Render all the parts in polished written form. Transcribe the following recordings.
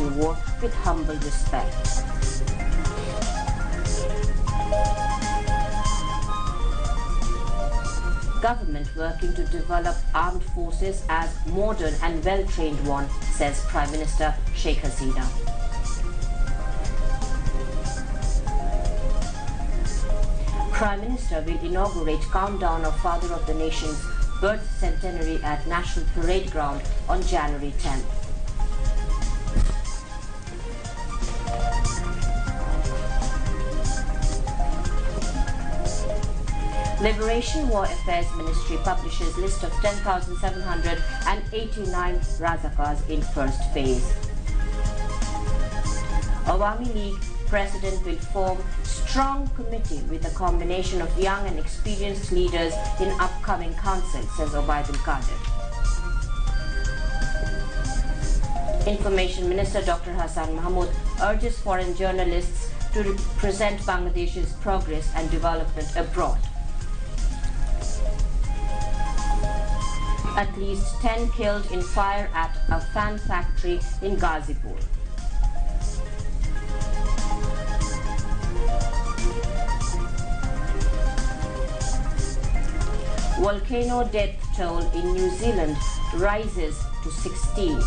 liberation war with humble respect. Government working to develop armed forces as modern and well-trained one, says Prime Minister Sheikh Hasina. Prime Minister will inaugurate countdown of Father of the Nation's birth centenary at National Parade Ground on January 10th. Liberation War Affairs Ministry publishes list of 10,789 Razakars in first phase. Awami League President will form strong committee with a combination of young and experienced leaders in upcoming council, says Obaidul Qadir. Information Minister Dr. Hassan Mahmood urges foreign journalists to represent Bangladesh's progress and development abroad. At least 10 killed in fire at a fan factory in Ghazipur. Volcano death toll in New Zealand rises to 16.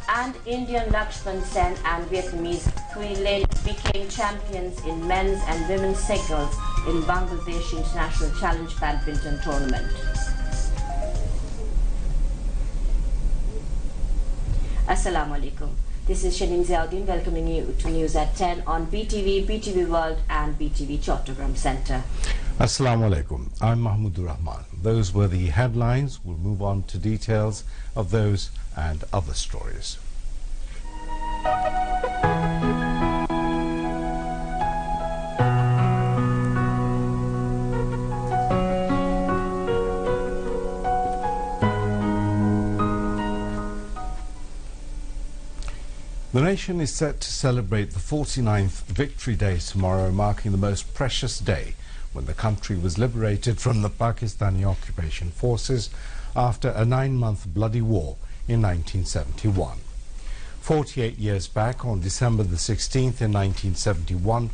And Indian Lakshman Sen and Vietnamese Thuy Lin became champions in men's and women's singles in Bangladesh International Challenge Badminton Tournament. Assalamu alaikum. This is Shaneen Ziauddin welcoming you to News at 10 on BTV, BTV World and BTV Chattogram Centre. Assalamu alaikum. I'm Mahmoodur Rahman. Those were the headlines. We'll move on to details of those and other stories. The nation is set to celebrate the 49th Victory Day tomorrow, marking the most precious day when the country was liberated from the Pakistani occupation forces after a 9-month bloody war in 1971. 48 years back, on December the 16th in 1971,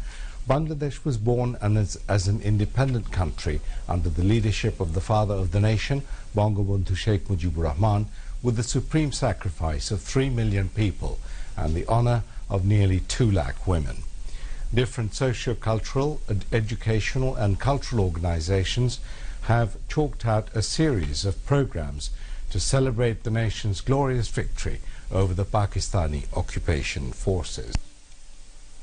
Bangladesh was born as an independent country under the leadership of the father of the nation, Bangabandhu Sheikh Mujibur Rahman, with the supreme sacrifice of 3 million people and the honor of nearly 2 lakh women. Different socio-cultural, educational and cultural organizations have chalked out a series of programs to celebrate the nation's glorious victory over the Pakistani occupation forces.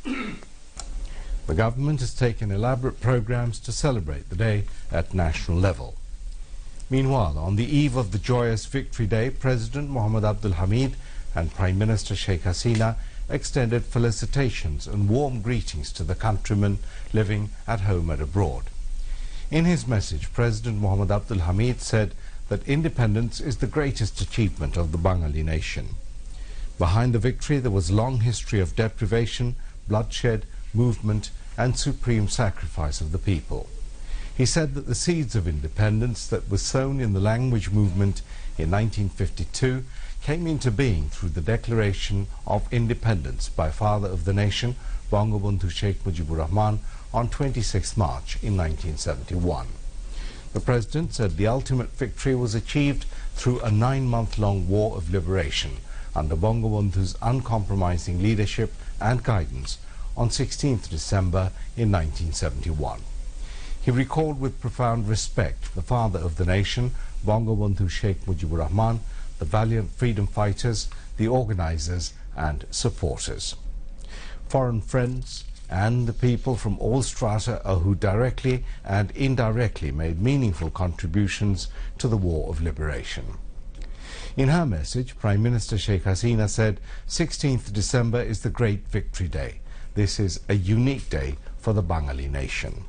The government has taken elaborate programs to celebrate the day at national level. Meanwhile, on the eve of the joyous Victory Day, President Mohammad Abdul Hamid and Prime Minister Sheikh Hasina extended felicitations and warm greetings to the countrymen living at home and abroad. In his message, President Mohammad Abdul Hamid said that independence is the greatest achievement of the Bengali nation. Behind the victory there was a long history of deprivation, bloodshed, movement and supreme sacrifice of the people. He said that the seeds of independence that were sown in the language movement in 1952 came into being through the declaration of independence by father of the nation, Bangabandhu Sheikh Mujibur Rahman, on 26 March in 1971. The President said the ultimate victory was achieved through a 9-month-long war of liberation under Bangabandhu's uncompromising leadership and guidance on 16th December in 1971. He recalled with profound respect the father of the nation, Bangabandhu Sheikh Mujibur Rahman, the valiant freedom fighters, the organizers and supporters. Foreign friends and the people from all strata who directly and indirectly made meaningful contributions to the war of liberation. In her message, Prime Minister Sheikh Hasina said, 16th December is the great Victory Day. This is a unique day for the Bengali nation.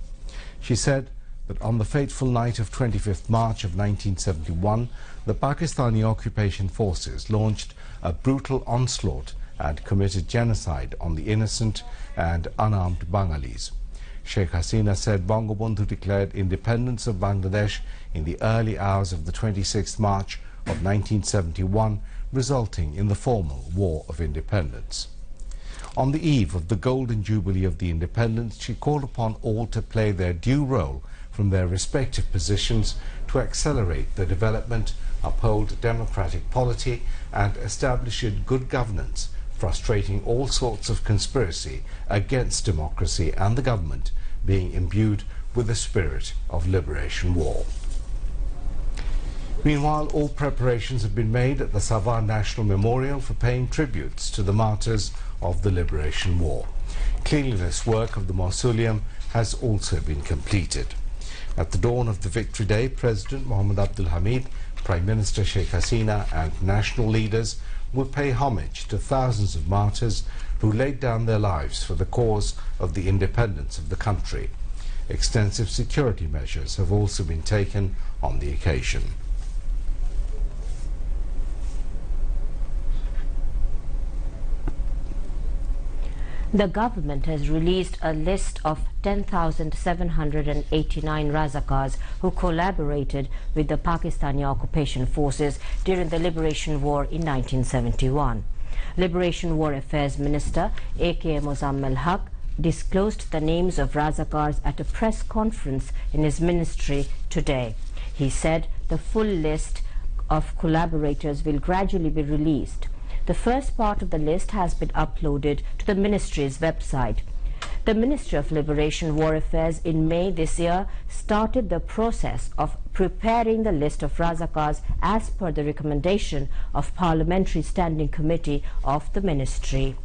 She said that on the fateful night of 25th March of 1971, the Pakistani occupation forces launched a brutal onslaught and committed genocide on the innocent and unarmed Bengalis. Sheikh Hasina said Bangabandhu declared independence of Bangladesh in the early hours of the 26th March of 1971, resulting in the formal War of Independence. On the eve of the Golden Jubilee of the independence, she called upon all to play their due role from their respective positions to accelerate the development, uphold democratic polity and establish good governance, frustrating all sorts of conspiracy against democracy and the government being imbued with the spirit of liberation war. Meanwhile, all preparations have been made at the Savar National Memorial for paying tributes to the martyrs of the liberation war. Cleanliness work of the mausoleum has also been completed. At the dawn of the Victory Day, President Mohammed Abdul Hamid, Prime Minister Sheikh Hasina and national leaders will pay homage to thousands of martyrs who laid down their lives for the cause of the independence of the country. Extensive security measures have also been taken on the occasion. The government has released a list of 10,789 Razakars who collaborated with the Pakistani occupation forces during the Liberation War in 1971. Liberation War Affairs Minister A.K. Mozammel Haq disclosed the names of Razakars at a press conference in his ministry today. He said the full list of collaborators will gradually be released. The first part of the list has been uploaded to the ministry's website. The Ministry of Liberation War Affairs in May this year started the process of preparing the list of Razakars as per the recommendation of Parliamentary Standing Committee of the Ministry.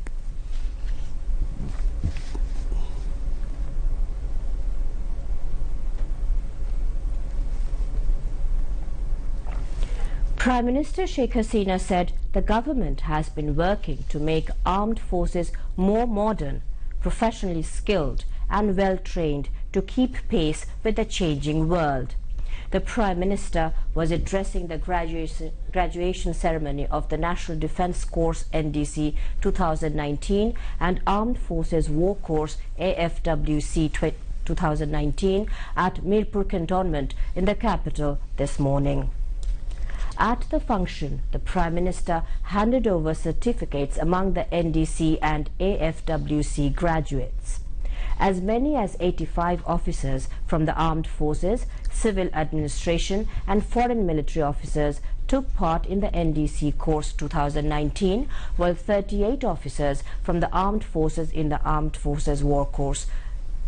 Prime Minister Sheikh Hasina said the government has been working to make armed forces more modern, professionally skilled and well-trained to keep pace with the changing world. The Prime Minister was addressing the graduation ceremony of the National Defence Course NDC 2019 and Armed Forces War Course AFWC 2019 at Mirpur Cantonment in the capital this morning. At the function, the Prime Minister handed over certificates among the NDC and AFWC graduates. As many as 85 officers from the armed forces, civil administration and foreign military officers took part in the NDC course 2019, while 38 officers from the armed forces in the Armed Forces War Course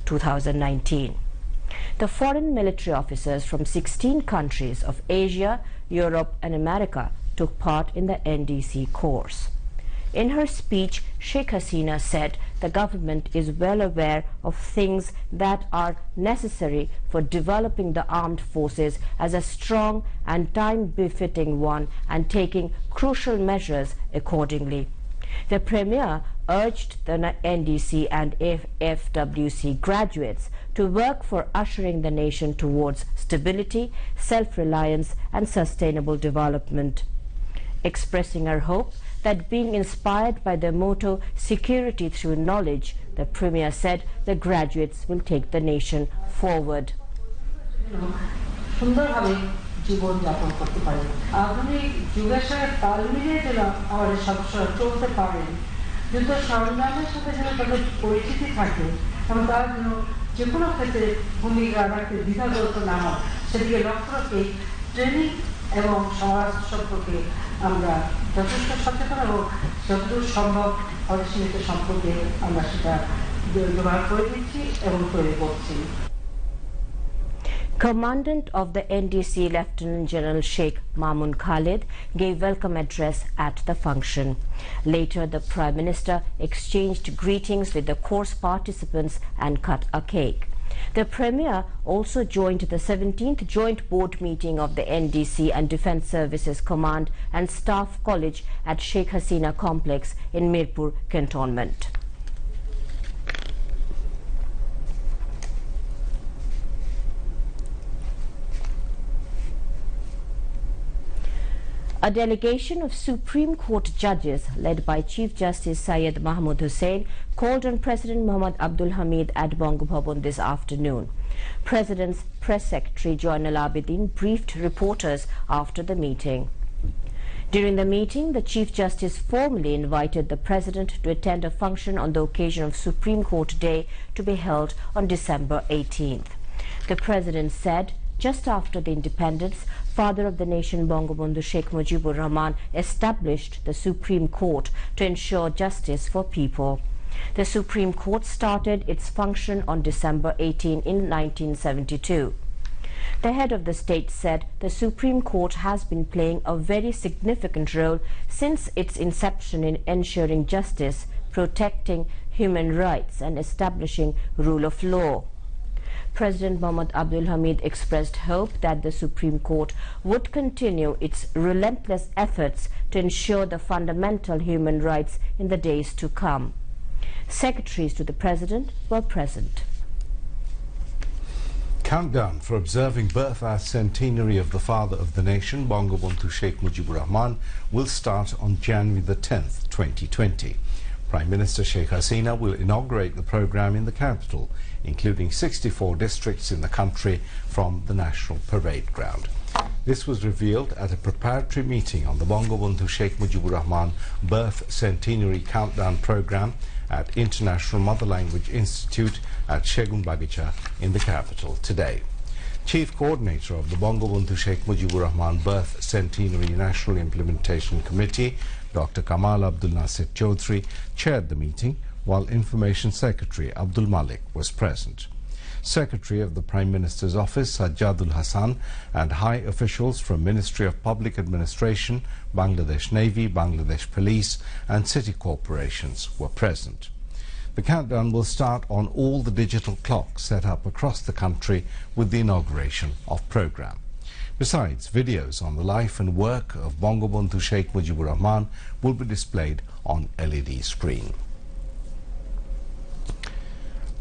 2019. The foreign military officers from 16 countries of Asia, Europe and America took part in the NDC course. In her speech, Sheikh Hasina said the government is well aware of things that are necessary for developing the armed forces as a strong and time-befitting one and taking crucial measures accordingly. The Premier urged the NDC and AFWC graduates to work for ushering the nation towards stability, self-reliance and sustainable development. Expressing her hope that being inspired by the motto "Security through knowledge," the Premier said the graduates will take the nation forward. জীবনযাপন করতে পারে আধুনিক যুগের সাথে তাল মিলিয়ে যেন আমাদের সবসময় চলতে পারেন যুদ্ধ সংগ্রামের সাথে যেন তাদের পরিচিতি থাকে এবং তারা যেন যে কোনো ক্ষেত্রে ভূমিকা রাখতে দ্বিধাগ্রস্ত না হয় সেদিকে লক্ষ্য রেখে ট্রেনিং এবং সমাজ সম্পর্কে আমরা যথেষ্ট সচেতন এবং যতদূর সম্ভব অসীমিত সম্পর্কে আমরা সেটা ব্যবহার করে দিচ্ছি এবং তৈরি করছি। Commandant of the NDC Lieutenant General Sheikh Mamun Khalid gave welcome address at the function. Later, the Prime Minister exchanged greetings with the course participants and cut a cake. The Premier also joined the 17th Joint Board meeting of the NDC and Defence Services Command and Staff College at Sheikh Hasina Complex in Mirpur Cantonment. A delegation of Supreme Court judges led by Chief Justice Syed Mahmood Hussain called on President Mohammad Abdul Hamid at Banga Bhavan this afternoon. President's Press Secretary Joynal Abidin briefed reporters after the meeting. During the meeting, the Chief Justice formally invited the President to attend a function on the occasion of Supreme Court Day to be held on December 18th. The President said, just after the independence, father of the nation Bangabandhu Sheikh Mujibur Rahman established the Supreme Court to ensure justice for people. The Supreme Court started its function on December 18 in 1972. The head of the state said the Supreme Court has been playing a very significant role since its inception in ensuring justice, protecting human rights and establishing rule of law. President Mohammad Abdul Hamid expressed hope that the Supreme Court would continue its relentless efforts to ensure the fundamental human rights in the days to come. Secretaries to the President were present. Countdown for observing birth centenary of the father of the nation, Bangabandhu Sheikh Mujibur Rahman, will start on January the 10th, 2020. Prime Minister Sheikh Hasina will inaugurate the program in the capital, including 64 districts in the country from the National Parade Ground. This was revealed at a preparatory meeting on the Bangabandhu Sheikh Mujibur Rahman Birth Centenary Countdown Program at International Mother Language Institute at Segun Bagicha in the capital today. Chief Coordinator of the Bangabandhu Sheikh Mujibur Rahman Birth Centenary National Implementation Committee, Dr. Kamal Abdul Nasir Chaudhry, chaired the meeting, while Information Secretary Abdul Malik was present. Secretary of the Prime Minister's Office Sajjadul Hassan and high officials from Ministry of Public Administration, Bangladesh Navy, Bangladesh Police and city corporations were present. The countdown will start on all the digital clocks set up across the country with the inauguration of program. Besides, videos on the life and work of Bangabandhu Sheikh Mujibur Rahman will be displayed on LED screen.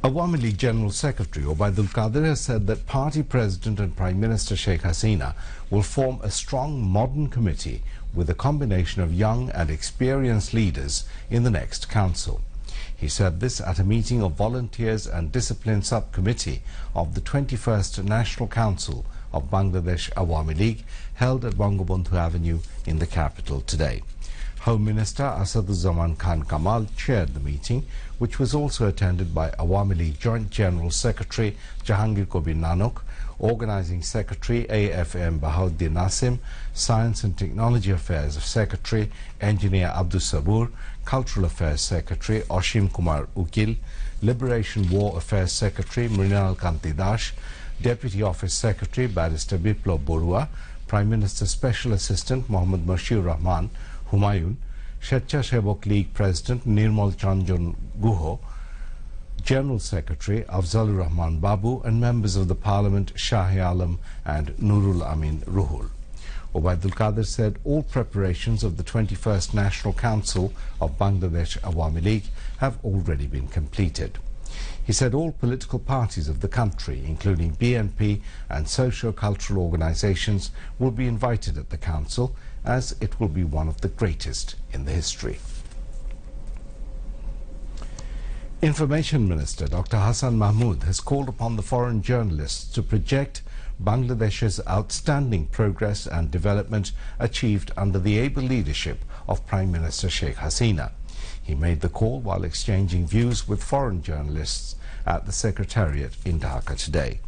Awami League General Secretary Obaidul Qadir has said that Party President and Prime Minister Sheikh Hasina will form a strong modern committee with a combination of young and experienced leaders in the next council. He said this at a meeting of Volunteers and Discipline Subcommittee of the 21st National Council of Bangladesh Awami League held at Bangabandhu Avenue in the capital today. Home Minister Asaduzzaman Khan Kamal chaired the meeting, which was also attended by Awami League Joint General Secretary Jahangir Kobir Nanok, Organising Secretary AFM Bahauddin Nasim, Science and Technology Affairs Secretary Engineer Abdus Sabur, Cultural Affairs Secretary Oshim Kumar Ukil, Liberation War Affairs Secretary Mrinal Kanti Dash, Deputy Office Secretary Barrister Biplab Borua, Prime Minister Special Assistant Mohammad Mashir Rahman Humayun, Shebok League President Nirmal Chanjan Guho, General Secretary Afzalur Rahman Babu and members of the Parliament Shahi Alam and Nurul Amin Ruhul. Obaidul Qadir said all preparations of the 21st National Council of Bangladesh Awami League have already been completed. He said all political parties of the country, including BNP and socio-cultural organizations, will be invited at the council, as it will be one of the greatest in the history. Information Minister Dr. Hassan Mahmood has called upon the foreign journalists to project Bangladesh's outstanding progress and development achieved under the able leadership of Prime Minister Sheikh Hasina. He made the call while exchanging views with foreign journalists at the Secretariat in Dhaka today.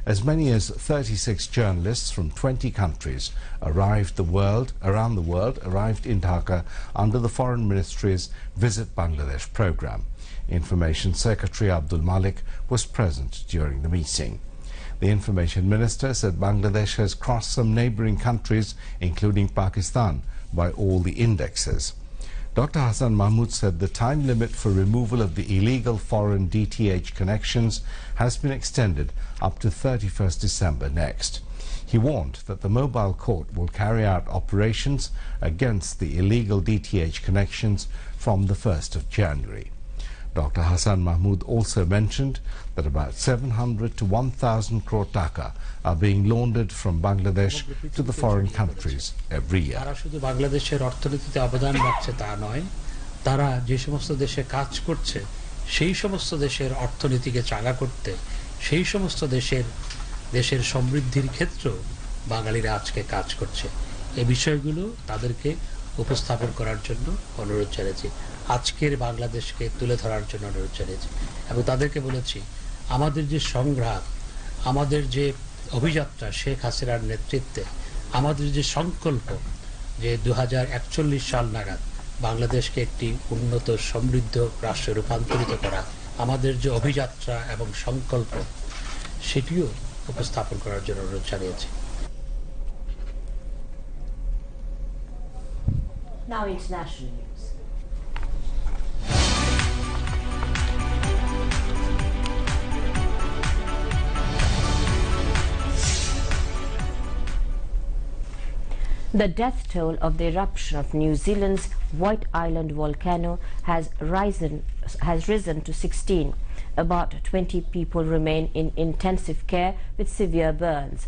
As many as 36 journalists from 20 countries around the world arrived in Dhaka under the Foreign Ministry's Visit Bangladesh program. Information Secretary Abdul Malik was present during the meeting. The Information Minister said Bangladesh has crossed some neighbouring countries, including Pakistan, by all the indexes. Dr. Hassan Mahmood said the time limit for removal of the illegal foreign DTH connections has been extended up to 31st December next. He warned that the mobile court will carry out operations against the illegal DTH connections from the 1st of January. Dr. Hassan Mahmood also mentioned that about 700 to 1,000 crore taka are being laundered from Bangladesh to the foreign countries every year. তারা শুধু বাংলাদেশের অর্থনীতিতে অবদান রাখছে তা নয়, তারা যে সমস্ত দেশে কাজ করছে সেই সমস্ত দেশের অর্থনীতিকে চাঙ্গা করতে, সেই সমস্ত দেশের সমৃদ্ধির ক্ষেত্রেও বাঙালিরা আজকে কাজ করছে। এই বিষয়গুলো তাদেরকে উপস্থাপন করার জন্য অনুরোধ জানিয়েছি, আজকের বাংলাদেশকে তুলে ধরার জন্য অনুরোধ জানিয়েছি এবং তাদেরকে বলেছি আমাদের যে সংগ্রাম, আমাদের যে অভিযাত্রা শেখ হাসিনার নেতৃত্বে, আমাদের যে সংকল্প যে 2041 সাল নাগাদ বাংলাদেশকে একটি উন্নত সমৃদ্ধ রাষ্ট্রে রূপান্তরিত করা, আমাদের যে অভিযাত্রা এবং সংকল্প সেটিও উপস্থাপন করার জন্য অনুরোধ জানিয়েছি। Now international news. The death toll of the eruption of New Zealand's White Island volcano has risen to 16. About 20 people remain in intensive care with severe burns.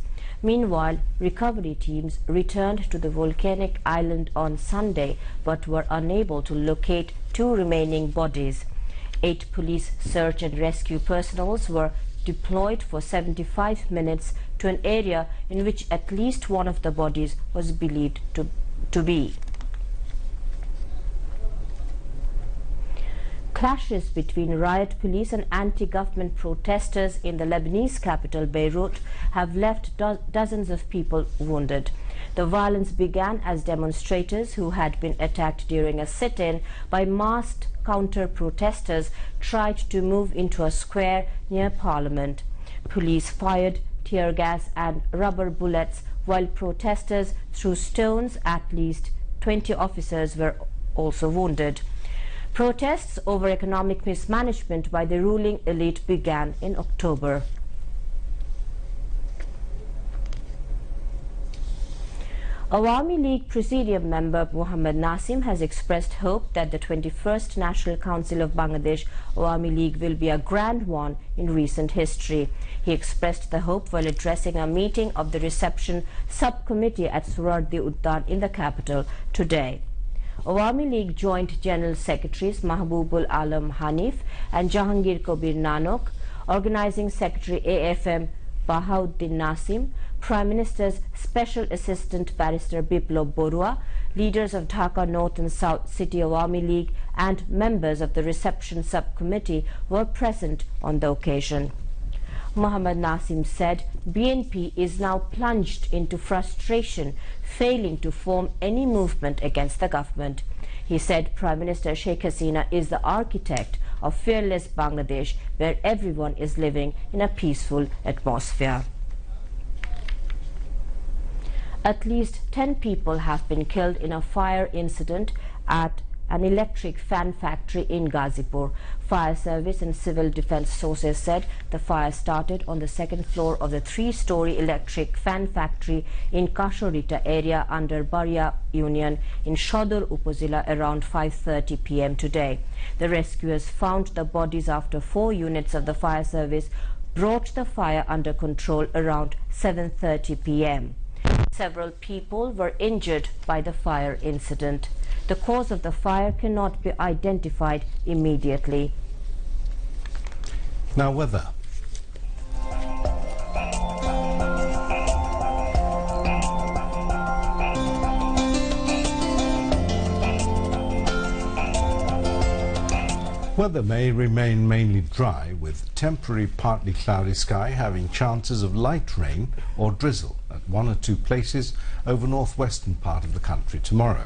Meanwhile, recovery teams returned to the volcanic island on Sunday but were unable to locate 2 remaining bodies. 8 police search and rescue personnel were deployed for 75 minutes to an area in which at least one of the bodies was believed to be. Clashes between riot police and anti-government protesters in the Lebanese capital Beirut have left dozens of people wounded. The violence began as demonstrators who had been attacked during a sit-in by masked counter-protesters tried to move into a square near Parliament. Police fired tear gas and rubber bullets while protesters threw stones. At least 20 officers were also wounded. Protests over economic mismanagement by the ruling elite began in October. Awami League Presidium member Muhammad Nasim has expressed hope that the 21st National Council of Bangladesh Awami League will be a grand one in recent history. He expressed the hope while addressing a meeting of the reception subcommittee at Surardi Uddan in the capital today. Awami League Joint General Secretaries Mahbubul Alam Hanif and Jahangir Kabir Nanok, Organizing Secretary AFM Bahauddin Nasim, Prime Minister's Special Assistant Barrister Biplab Borua, leaders of Dhaka North and South City Awami League and members of the reception subcommittee were present on the occasion. Muhammad Nasim said BNP is now plunged into frustration, failing to form any movement against the government. He said Prime Minister Sheikh Hasina is the architect of fearless Bangladesh, where everyone is living in a peaceful atmosphere. At least 10 people have been killed in a fire incident at an electric fan factory in Ghazipur. Fire service and civil defense sources said the fire started on the second floor of the 3-story electric fan factory in Kashorita area under Baria Union in Shodor Upazila around 5:30 p.m. today. The rescuers found the bodies after 4 units of the fire service brought the fire under control around 7:30 p.m. Several people were injured by the fire incident. The cause of the fire cannot be identified immediately. Now weather. Weather may remain mainly dry with temporary partly cloudy sky having chances of light rain or drizzle at 1 or 2 places over northwestern part of the country tomorrow.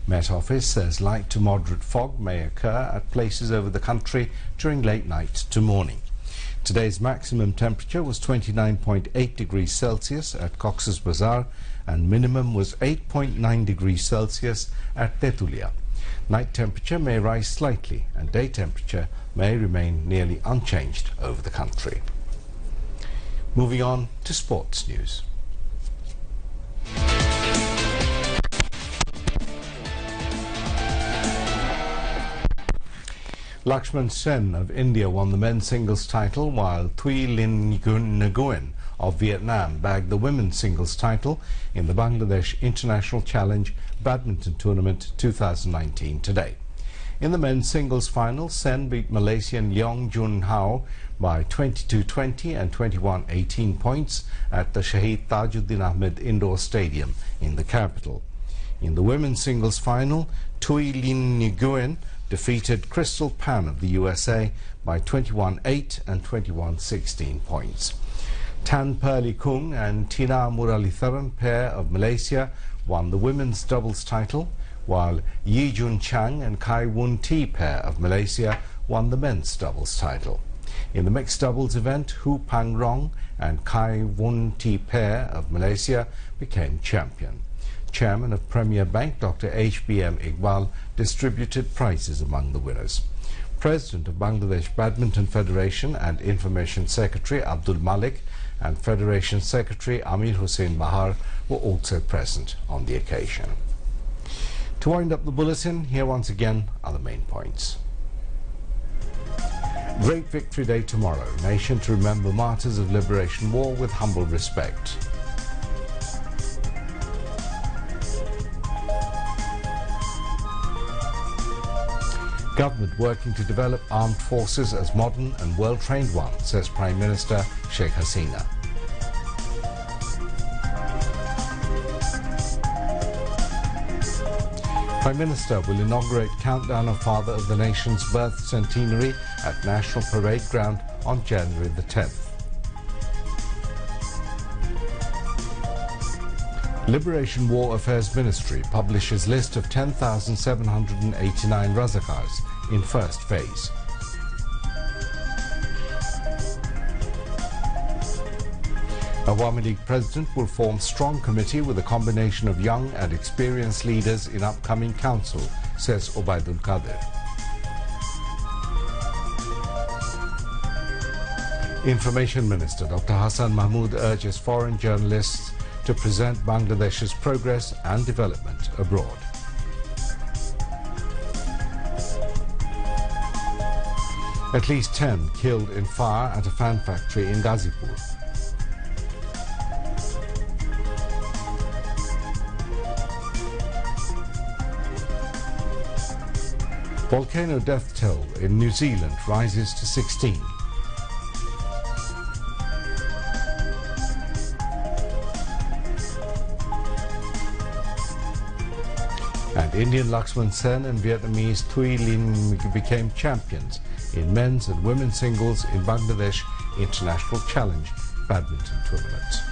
Met Office says light to moderate fog may occur at places over the country during late night to morning. Today's maximum temperature was 29.8 degrees Celsius at Cox's Bazar and minimum was 8.9 degrees Celsius at Tetulia. Night temperature may rise slightly and day temperature may remain nearly unchanged over the country. Moving on to sports news. Lakshman Sen of India won the men's singles title, while Thuy Linh Nguyen of Vietnam bagged the women's singles title in the Bangladesh International Challenge Badminton Tournament 2019 today. In the men's singles final, Sen beat Malaysian Leong Jun Hao by 22-20 and 21-18 points at the Shahid Tajuddin Ahmed Indoor Stadium in the capital. In the women's singles final, Thuy Linh Nguyen defeated Crystal Pan of the USA by 21-8 and 21-16 points. Tan Perli Kung and Tina Muralitharan pair of Malaysia won the women's doubles title, while Yi Jun Chang and Kai Wun Ti pair of Malaysia won the men's doubles title. In the mixed doubles event, Hu Pang Rong and Kai Wun Ti pair of Malaysia became champion. Chairman of Premier Bank, Dr. H.B.M. Iqbal, distributed prizes among the winners. President of Bangladesh Badminton Federation and Information Secretary Abdul Malik and Federation Secretary Amir Hussain Bahar were also present on the occasion. To wind up the bulletin, here once again are the main points. Great Victory Day tomorrow. Nation to remember martyrs of liberation war with humble respect. Government working to develop armed forces as modern and well-trained ones, says Prime Minister Sheikh Hasina. Prime Minister will inaugurate countdown of Father of the Nation's birth centenary at National Parade Ground on January the 10th. Liberation War Affairs Ministry publishes list of 10,789 Razakars in first phase. Awami League President will form strong committee with a combination of young and experienced leaders in upcoming council, says Obaidul Qadir. Information Minister Dr. Hassan Mahmood urges foreign journalists to present Bangladesh's progress and development abroad. At least 10 killed in fire at a fan factory in Ghazipur. Volcano death toll in New Zealand rises to 16. And Indian Lakshman Sen and Vietnamese Thuy Linh became champions in men's and women's singles in Bangladesh International Challenge Badminton Tournament.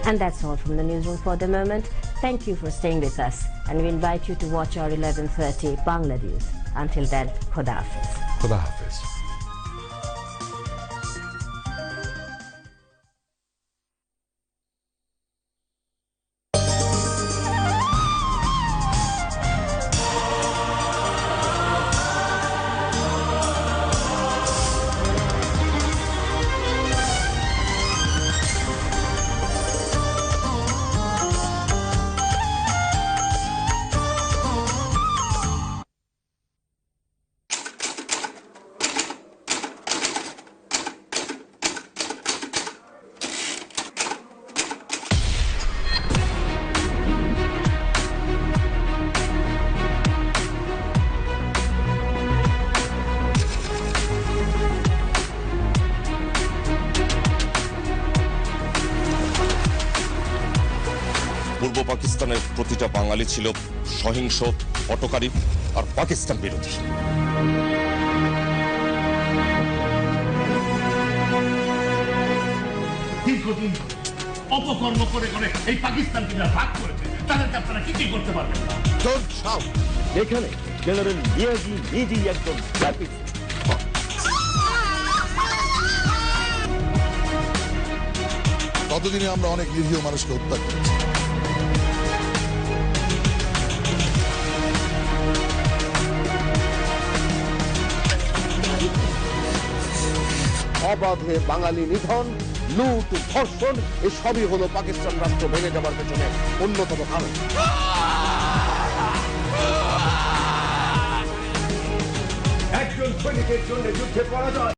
And that's all from the newsroom for the moment. Thank you for staying with us, and we invite you to watch our 11:30 Bangla News. Until then, Khuda Hafiz. Khuda Hafiz. পূর্ব পাকিস্তানের প্রতিটা বাঙালি ছিল সহিংস, হটকারী আর পাকিস্তান বিরোধী। দীর্ঘদিন অপকর্ম করে করে এই পাকিস্তানকে ভাগ করেছে, তাদেরকে আপনারা কি করতে পারবেন না। এখানে জেনারেল নিয়াজি নিজেই একজন র্যাপিস্ট। ততদিনে আমরা অনেক নিরীহ মানুষকে হত্যা করেছি। অবাধে বাঙালি নিধন, লুট, ধর্ষণ এসবই হলো পাকিস্তান রাষ্ট্র ভেঙে যাবার পেছনে অন্যতম কারণ। একজন সৈনিকের জন্য যুদ্ধে পরাজয়।